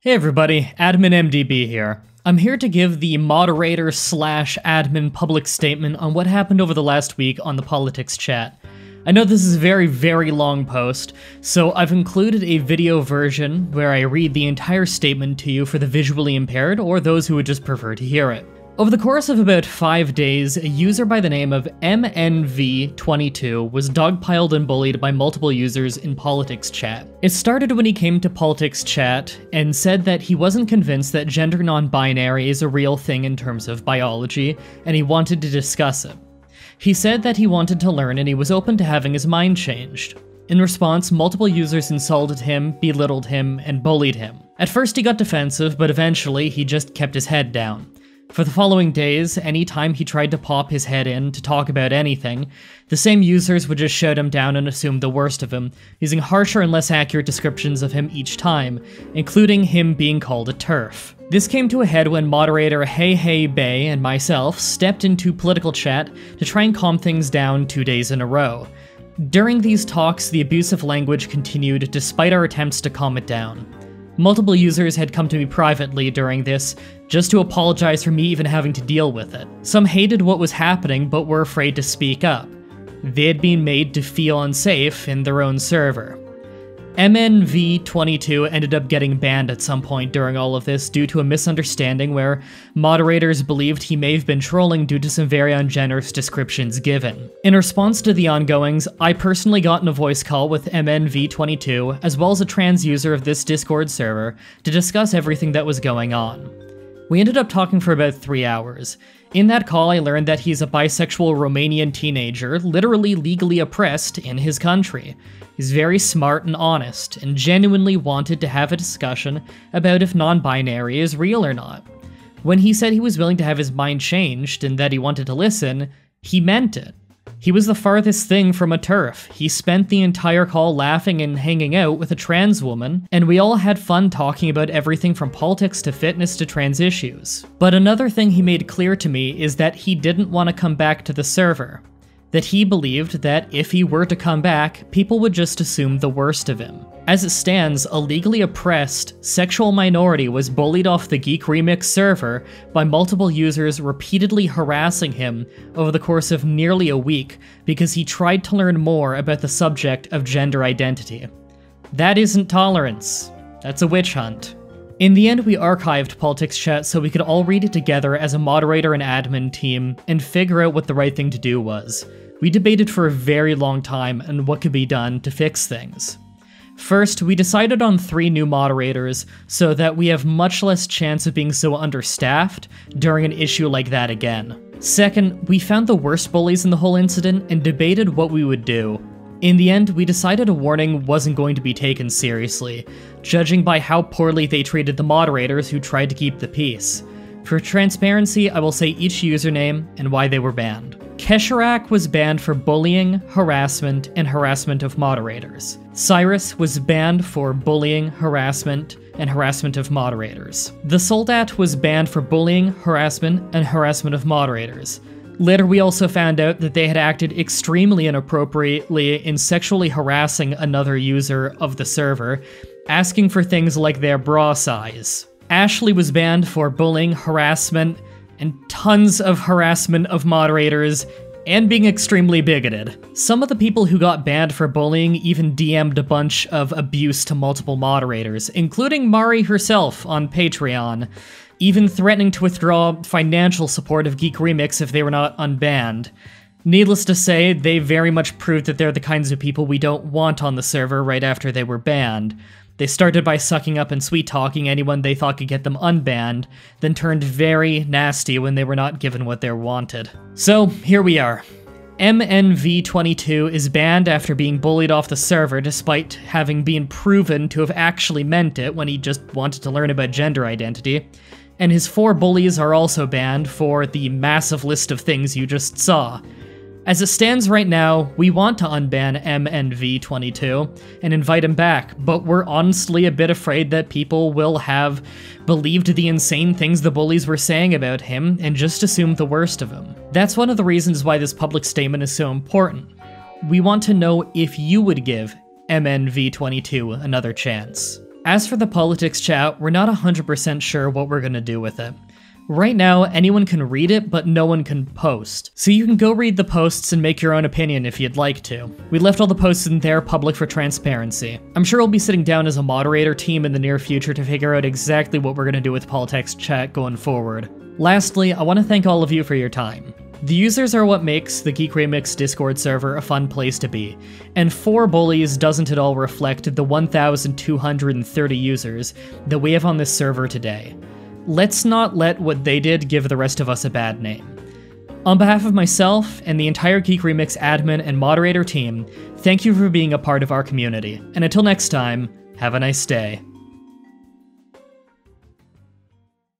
Hey everybody, Admin MDB here. I'm here to give the moderator/admin public statement on what happened over the last week on the politics chat. I know this is a very long post, so I've included a video version where I read the entire statement to you for the visually impaired or those who would just prefer to hear it. Over the course of about 5 days, a user by the name of MNV22 was dogpiled and bullied by multiple users in politics chat. It started when he came to politics chat and said that he wasn't convinced that gender non-binary is a real thing in terms of biology, and he wanted to discuss it. He said that he wanted to learn and he was open to having his mind changed. In response, multiple users insulted him, belittled him, and bullied him. At first he got defensive, but eventually he just kept his head down. For the following days, anytime he tried to pop his head in to talk about anything, the same users would just shut him down and assume the worst of him, using harsher and less accurate descriptions of him each time, including him being called a TERF. This came to a head when moderator Hey Bay and myself stepped into political chat to try and calm things down 2 days in a row. During these talks, the abusive language continued despite our attempts to calm it down. Multiple users had come to me privately during this, just to apologize for me even having to deal with it. Some hated what was happening but were afraid to speak up. They had been made to feel unsafe in their own server. MNV22 ended up getting banned at some point during all of this due to a misunderstanding where moderators believed he may have been trolling due to some very ungenerous descriptions given. In response to the ongoings, I personally got in a voice call with MNV22 as well as a trans user of this Discord server to discuss everything that was going on. We ended up talking for about 3 hours. In that call, I learned that he's a bisexual Romanian teenager, literally legally oppressed in his country. He's very smart and honest, and genuinely wanted to have a discussion about if non-binary is real or not. When he said he was willing to have his mind changed and that he wanted to listen, he meant it. He was the farthest thing from a TERF. He spent the entire call laughing and hanging out with a trans woman, and we all had fun talking about everything from politics to fitness to trans issues. But another thing he made clear to me is that he didn't want to come back to the server. That he believed that if he were to come back, people would just assume the worst of him. As it stands, a legally oppressed sexual minority was bullied off the Geek Remix server by multiple users repeatedly harassing him over the course of nearly a week because he tried to learn more about the subject of gender identity. That isn't tolerance. That's a witch hunt. In the end, we archived politics chat so we could all read it together as a moderator and admin team and figure out what the right thing to do was. We debated for a very long time on what could be done to fix things. First, we decided on 3 new moderators so that we have much less chance of being so understaffed during an issue like that again. Second, we found the worst bullies in the whole incident and debated what we would do. In the end, we decided a warning wasn't going to be taken seriously, judging by how poorly they treated the moderators who tried to keep the peace. For transparency, I will say each username and why they were banned. Kesharak was banned for bullying, harassment, and harassment of moderators. Cyrus was banned for bullying, harassment, and harassment of moderators. The Soldat was banned for bullying, harassment, and harassment of moderators. Later, we also found out that they had acted extremely inappropriately in sexually harassing another user of the server, asking for things like their bra size. Ashley was banned for bullying, harassment, and tons of harassment of moderators, and being extremely bigoted. Some of the people who got banned for bullying even DM'd a bunch of abuse to multiple moderators, including Mari herself on Patreon, even threatening to withdraw financial support of Geek Remix if they were not unbanned. Needless to say, they very much proved that they're the kinds of people we don't want on the server right after they were banned. They started by sucking up and sweet-talking anyone they thought could get them unbanned, then turned very nasty when they were not given what they wanted. So, here we are. MNV22 is banned after being bullied off the server despite having been proven to have actually meant it when he just wanted to learn about gender identity. And his 4 bullies are also banned for the massive list of things you just saw. As it stands right now, we want to unban MNV22 and invite him back, but we're honestly a bit afraid that people will have believed the insane things the bullies were saying about him and just assumed the worst of him. That's one of the reasons why this public statement is so important. We want to know if you would give MNV22 another chance. As for the politics chat, we're not 100% sure what we're gonna do with it. Right now, anyone can read it, but no one can post. So you can go read the posts and make your own opinion if you'd like to. We left all the posts in there public for transparency. I'm sure we'll be sitting down as a moderator team in the near future to figure out exactly what we're gonna do with politics chat going forward. Lastly, I want to thank all of you for your time. The users are what makes the Geek Remix Discord server a fun place to be, and 4 bullies doesn't at all reflect the 1,230 users that we have on this server today. Let's not let what they did give the rest of us a bad name. On behalf of myself and the entire Geek Remix admin and moderator team, thank you for being a part of our community, and until next time, have a nice day.